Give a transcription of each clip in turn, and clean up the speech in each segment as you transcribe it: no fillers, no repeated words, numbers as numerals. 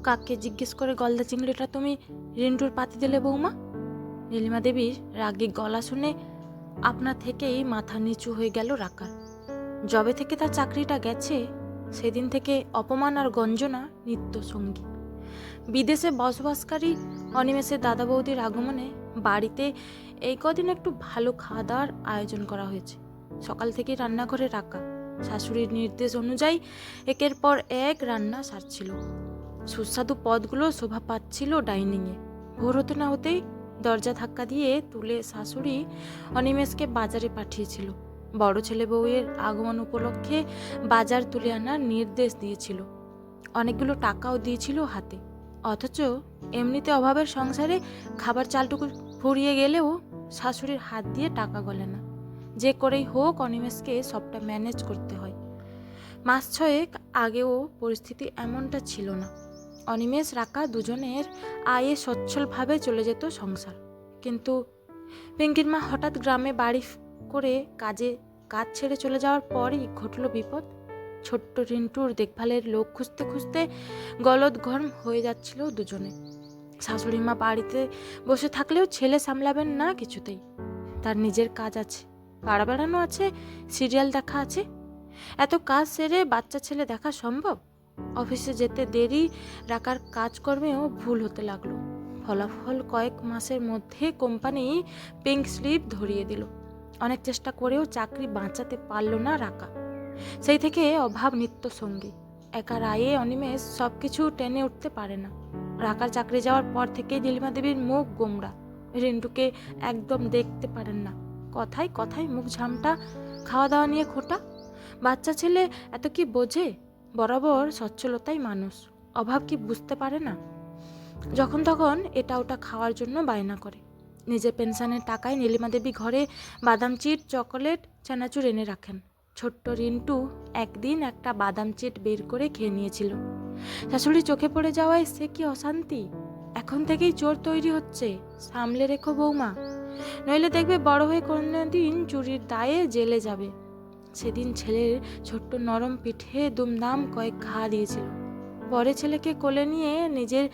কাককে জিজ্ঞেস করে গলদা চিংড়িটা তুমি রিন্টুর পাতে দিলে বৌমা? নীলিমা দেবীর রাগী গলা শুনে আপনা থেকেই মাথা নিচু হয়ে গেল রাকার। যবে থেকে তার চাকরিটা গেছে সেদিন থেকে অপমান আর গঞ্জনা নিত্য সঙ্গী। বিদেশে বসবাসকারী অনিমেষের দাদা বৌদির আগমনে বাড়িতে এই কদিন একটু ভালো খাওয়া দাওয়ার আয়োজন করা হয়েছে। সকাল থেকেই রান্নাঘরে রাখা শাশুড়ির নির্দেশ অনুযায়ী একের পর এক রান্না সারছিল। সুস্বাদু পদগুলো শোভা পাচ্ছিল ডাইনিংয়ে। ভোর হতে না হতেই দরজা ধাক্কা দিয়ে তুলে শাশুড়ি অনিমেষকে বাজারে পাঠিয়েছিল। বড় ছেলে বউয়ের আগমন উপলক্ষে বাজার তুলে আনার নির্দেশ দিয়েছিল। অনেকগুলো টাকাও দিয়েছিল হাতে। অথচ এমনিতে অভাবের সংসারে খাবার চালটুকু ফুরিয়ে গেলেও শাশুড়ির হাত দিয়ে টাকা গলে না। যে করেই হোক অনিমেষকে সবটা ম্যানেজ করতে হয়। মাস ছয়েক আগেও পরিস্থিতি এমনটা ছিল না। অনিমেষ রাকা দুজনের আয়ে সচ্ছলভাবে চলে যেত সংসার। কিন্তু পিঙ্কির মা হঠাৎ গ্রামে বাড়ি করে কাজ ছেড়ে চলে যাওয়ার পরই ঘটল বিপদ। ছোট্ট রিন্টুর দেখভালের লোক খুঁজতে খুঁজতে গলদঘর্ম হয়ে যাচ্ছিল দুজনে। শাশুড়ি মা বাড়িতে বসে থাকলেও ছেলে সামলাবেন না কিছুতেই। তার নিজের কাজ আছে, পাড়া বেড়ানো আছে, সিরিয়াল দেখা আছে। এত কাজ সেরে বাচ্চা ছেলে দেখা সম্ভব? অফিসে যেতে দেরি, রাকার কাজকর্মেও ভুল হতে লাগলো। ফলাফল কয়েক মাসের মধ্যে কোম্পানি পিঙ্ক স্লিপ ধরিয়ে দিল। অনেক চেষ্টা করেও চাকরি বাঁচাতে পারল না রাকা। সেই থেকে অভাব নিত্য সঙ্গী। একার আয়ে অনিমেষ সব কিছু টেনে উঠতে পারে না। রাকার চাকরি যাওয়ার পর থেকে নীলিমা দেবীর মুখ গোমড়া। রিন্টুকে একদম দেখতে পারেন না। কথায় কথায় মুখ ঝামটা, খাওয়া দাওয়া নিয়ে খোটা। বাচ্চা ছেলে এত কি বোঝে? বরাবর সচ্ছলতাই মানুষ, অভাব কি বুঝতে পারে না? যখন তখন এটা ওটা খাওয়ার জন্য বায়না করে। নিজের পেনশনের টাকায় নীলিমা দেবী ঘরে বাদাম চিট, চকোলেট, চানাচুর এনে রাখেন। ছোট্ট রিন্টু একদিন একটা বাদাম চিট বের করে খেয়ে নিয়েছিল। শাশুড়ি চোখে পড়ে যাওয়ায় সে কি অশান্তি! এখন থেকেই চোর তৈরি হচ্ছে, সামলে রেখো বৌমা, নইলে দেখবে বড় হয়ে কোনোদিন চুরির দায়ে জেলে যাবে। সেদিন ছেলের ছোট্ট নরম পিঠে দুমদাম কয়েক ঘা দিয়েছিল। পরে ছেলেকে কোলে নিয়ে নিজের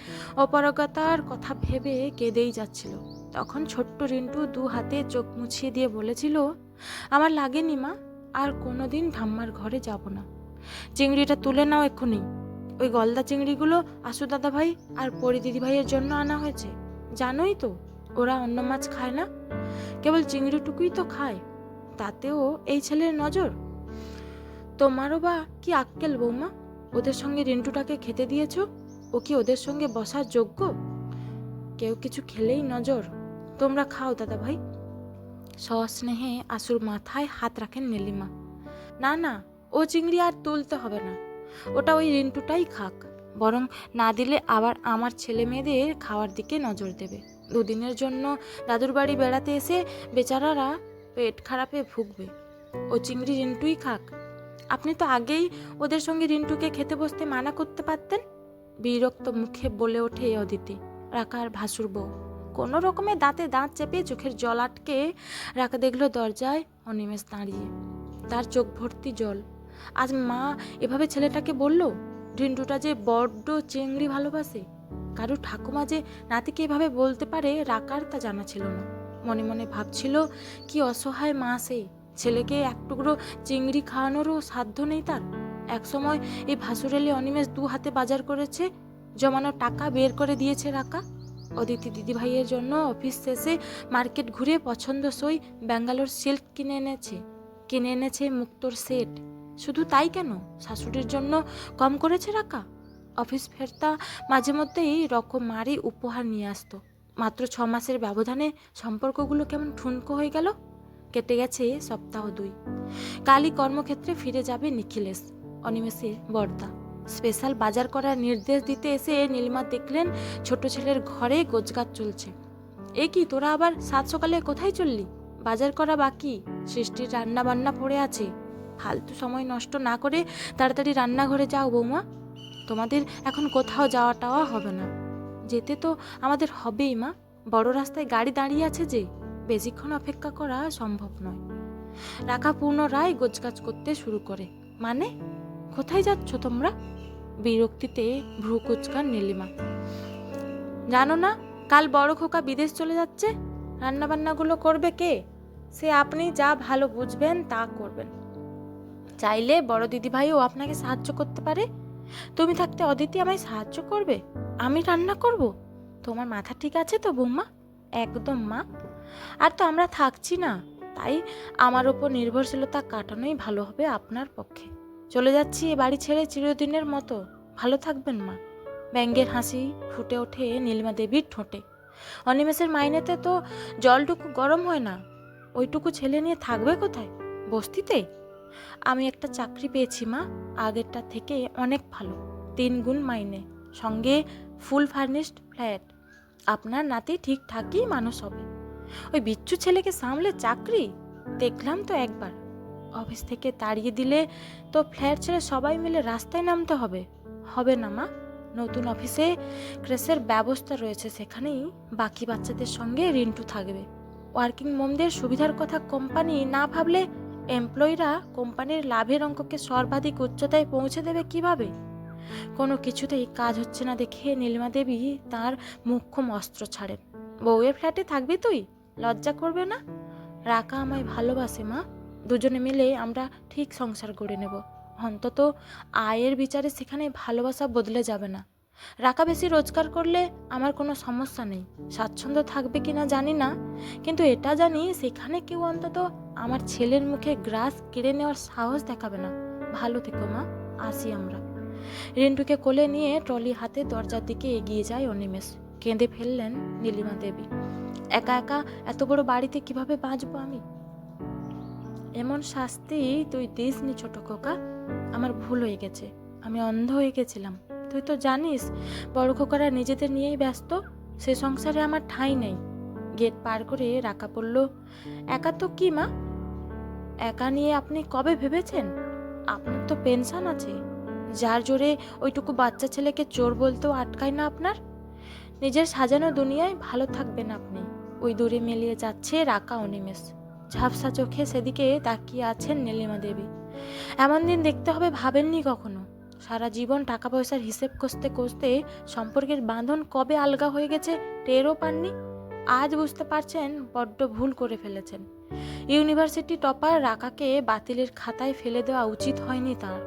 অপারগতার কথা ভেবে কেঁদেই যাচ্ছিল। তখন ছোট্ট রিন্টু দু হাতে চোখ মুছিয়ে দিয়ে বলেছিল, আমার লাগেনি মা, আর কোনোদিন ঠাম্মার ঘরে যাব না। চিংড়িটা তুলে নাও এক্ষুনি। ওই গলদা চিংড়িগুলো আশু দাদা ভাই আর পরি দিদি ভাইয়ের জন্য আনা হয়েছে। জানোই তো ওরা অন্য মাছ খায় না, কেবল চিংড়িটুকুই তো খায়। তাতেও এই ছেলের নজর। তোমারও বা কি আক্কেল বৌমা, ওদের সঙ্গে রিন্টুটাকে খেতে দিয়েছ? ও কি ওদের সঙ্গে বসার যোগ্য? কেউ কিছু খেলেই নজর। তোমরা খাও দাদা ভাই। সস্নেহে আশুর মাথায় হাত রাখেন নীলিমা। না না, ও চিংড়ি আর তুলতে হবে না, ওটা ওই রিন্টুটাই খাক। বরং না দিলে আবার আমার ছেলে মেয়েদের খাওয়ার দিকে নজর দেবে। দুদিনের জন্য দাদুর বাড়ি বেড়াতে এসে বেচারারা পেট খারাপে ভুগবে। ও চিংড়ি রিন্টুই খাক। আপনি তো আগেই ওদের সঙ্গে রিন্টুকে খেতে বসতে মানা করতে পারতেন। বিরক্ত মুখে বলে ওঠে অদিতি, রাকার ভাসুর বউ। কোনো রকমে দাঁতে দাঁত চেপে চোখের জল আটকে রাকা দেখলো দরজায় অনিমেষ দাঁড়িয়ে। তার চোখ ভর্তি জল। আজ মা এভাবে ছেলেটাকে বলল? রিন্টুটা যে বড্ড চিংড়ি ভালোবাসে। কারু ঠাকুমা যে নাতিকে এভাবে বলতে পারে রাকার তা জানা ছিল না। মনে মনে ভাবছিল, কি অসহায় মা সে, ছেলেকে এক টুকরো চিংড়ি খাওয়ানোরও সাধ্য নেই তার। একসময় এই ভাসুরেলে অনিমেষ দু হাতে বাজার করেছে, জমানো টাকা বের করে দিয়েছে রাকা। অদিতি দিদিভাইয়ের জন্য অফিস শেষে মার্কেট ঘুরে পছন্দসই ব্যাঙ্গালোর সিল্ক কিনে এনেছে মুক্তোর সেট। শুধু তাই কেন, শাশুড়ির জন্য কম করেছে রাকা? অফিস ফেরতা মাঝে মধ্যেই রকমারি উপহার নিয়ে আসতো। মাত্র 6 মাসের ব্যবধানে সম্পর্কগুলো কেমন ঠুনকো হয়ে গেল। কেটে গেছে সপ্তাহ 2। কালই কর্মক্ষেত্রে ফিরে যাবে নিখিলেশ, অনিমেষের বর্দা। স্পেশাল বাজার করার নির্দেশ দিতে এসে নীলিমা দেখলেন ছোট ছেলের ঘরে গোছগাছ চলছে। এ কি, তোরা আবার সাত সকালে কোথায় চললি? বাজার করা বাকি, সৃষ্টির রান্না বান্না পড়ে আছে। ফালতু সময় নষ্ট না করে তাড়াতাড়ি রান্নাঘরে যাও বৌমা। তোমাদের এখন কোথাও যাওয়া টাওয়া হবে না। যেতে তো আমাদের হবেই মা, বড় রাস্তায় গাড়ি দাঁড়িয়ে আছে যে, বেশিক্ষণ অপেক্ষা করা সম্ভব নয়। রাকা পুনরায় গোছগাছ করতে শুরু করে। মানে, কোথায় যাচ্ছ তোমরা? বিরক্তিতে ভ্রু কুচকান নীলিমা। জানো না কাল বড় খোকা বিদেশ চলে যাচ্ছে, রান্নাবান্নাগুলো করবে কে? সে আপনি যা ভালো বুঝবেন তা করবেন। চাইলে বড় দিদিভাইও আপনাকে সাহায্য করতে পারে। তুমি থাকতে অদিতি আমায় সাহায্য করবে? আমি রান্না করব? তোমার মাথা ঠিক আছে তো বৌমা? একদম মা। আর তো আমরা থাকছি না, তাই আমার ওপর নির্ভরশীলতা কাটানোই ভালো হবে আপনার পক্ষে। চলে যাচ্ছি এ বাড়ি ছেড়ে চিরদিনের মতো। ভালো থাকবেন মা। ব্যঙ্গের হাসি ফুটে ওঠে নীলিমা দেবীর ঠোঁটে। অনিমেষের মাইনেতে তো জলটুকু গরম হয় না। ওইটুকু ছেলে নিয়ে থাকবে কোথায়? বস্তিতে? আমি একটা চাকরি পেয়েছি মা, আগেরটা থেকে অনেক ভালো। 3 গুণ মাইনে, সঙ্গে ফুল ফার্নিশড ফ্ল্যাট। আপনার নাতি ঠিকঠাকই মানুষ হবে। ওই বিচ্ছু ছেলেকে সামলে চাকরি? দেখলাম তো একবার। অফিস থেকে তাড়িয়ে দিলে তো ফ্ল্যাট ছেড়ে সবাই মিলে রাস্তায় নামতে হবে। হবে না মা, নতুন অফিসে ক্রেসের ব্যবস্থা রয়েছে, সেখানেই বাকি বাচ্চাদের সঙ্গে রিন্টু থাকবে। ওয়ার্কিং মোমদের সুবিধার কথা কোম্পানি না ভাবলে এমপ্লয়িরা কোম্পানির লাভের অঙ্ককে সর্বাধিক উচ্চতায় পৌঁছে দেবে কিভাবে? কোনো কিছুতেই কাজ হচ্ছে না দেখে নীলিমা দেবী তাঁর মুখ্যম অস্ত্র ছাড়েন। বউয়ের ফ্ল্যাটে থাকবি তুই? লজ্জা করবে না? রাকা আমায় ভালোবাসে মা, দুজনে মিলে আমরা ঠিক সংসার গড়ে নেব। অন্তত আয়ের বিচারে সেখানে ভালোবাসা বদলে যাবে না। রাকা বেশি রোজগার করলে আমার কোনো সমস্যা নেই, স্বাচ্ছন্দ্য থাকবে কিনা জানি না, কিন্তু এটা জানি সেখানে কেউ অন্তত আমার ছেলের মুখে গ্রাস কেড়ে নেওয়ার সাহস দেখাবে না। ভালো থেকো মা, আসি আমরা। রিন্টুকে কোলে নিয়ে ট্রলি হাতে দরজার দিকে এগিয়ে যায় অনিমেষ। কেঁদে ফেললেন নীলিমা দেবী। একা একা এত বড় বাড়িতে কিভাবে বাঁচবো আমি? এমন শাস্তি তুই দিসনি ছোট খোকা, আমার ভুল হয়ে গেছে, আমি অন্ধ হয়ে গেছিলাম। তুই তো জানিস বড় খোকারা নিজেদের নিয়েই ব্যস্ত, সে সংসারে আমার ঠাঁই নেই। গেট পার করে রাকা পড়ল। একা তো কি মা, একা নিয়ে আপনি কবে ভেবেছেন? আপনার তো পেনশন আছে, যার জোরে ওইটুকু বাচ্চা ছেলেকে চোর বলতেও আটকায় না আপনার। নিজের সাজানো দুনিয়ায় ভালো থাকবেন আপনি। ওই দূরে মিলিয়ে যাচ্ছে রাকা অনিমেষ। ঝাপসা চোখে সেদিকে তাকিয়ে আছেন নীলিমা দেবী। এমন দিন দেখতে হবে ভাবেননি কখনো। সারা জীবন টাকা পয়সার হিসেব কষতে কষতে সম্পর্কের বাঁধন কবে আলগা হয়ে গেছে টেরও পাননি। আজ বুঝতে পারছেন বড্ড ভুল করে ফেলেছেন। ইউনিভার্সিটি টপার রাকাকে বাতিলের খাতায় ফেলে দেওয়া উচিত হয়নি তার।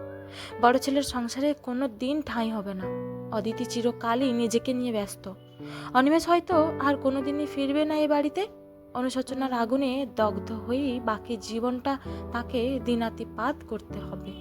বড় ছেলের সংসারে কোনো দিন ঠাঁই হবে না। অদিতি চিরকালই নিজেকে নিয়ে ব্যস্ত। অনিমেষ হয়তো আর কোনোদিনই ফিরবে না এ বাড়িতে। অনুশোচনার আগুনে দগ্ধ হয়েই বাকি জীবনটা তাকে দিনাতিপাত করতে হবে।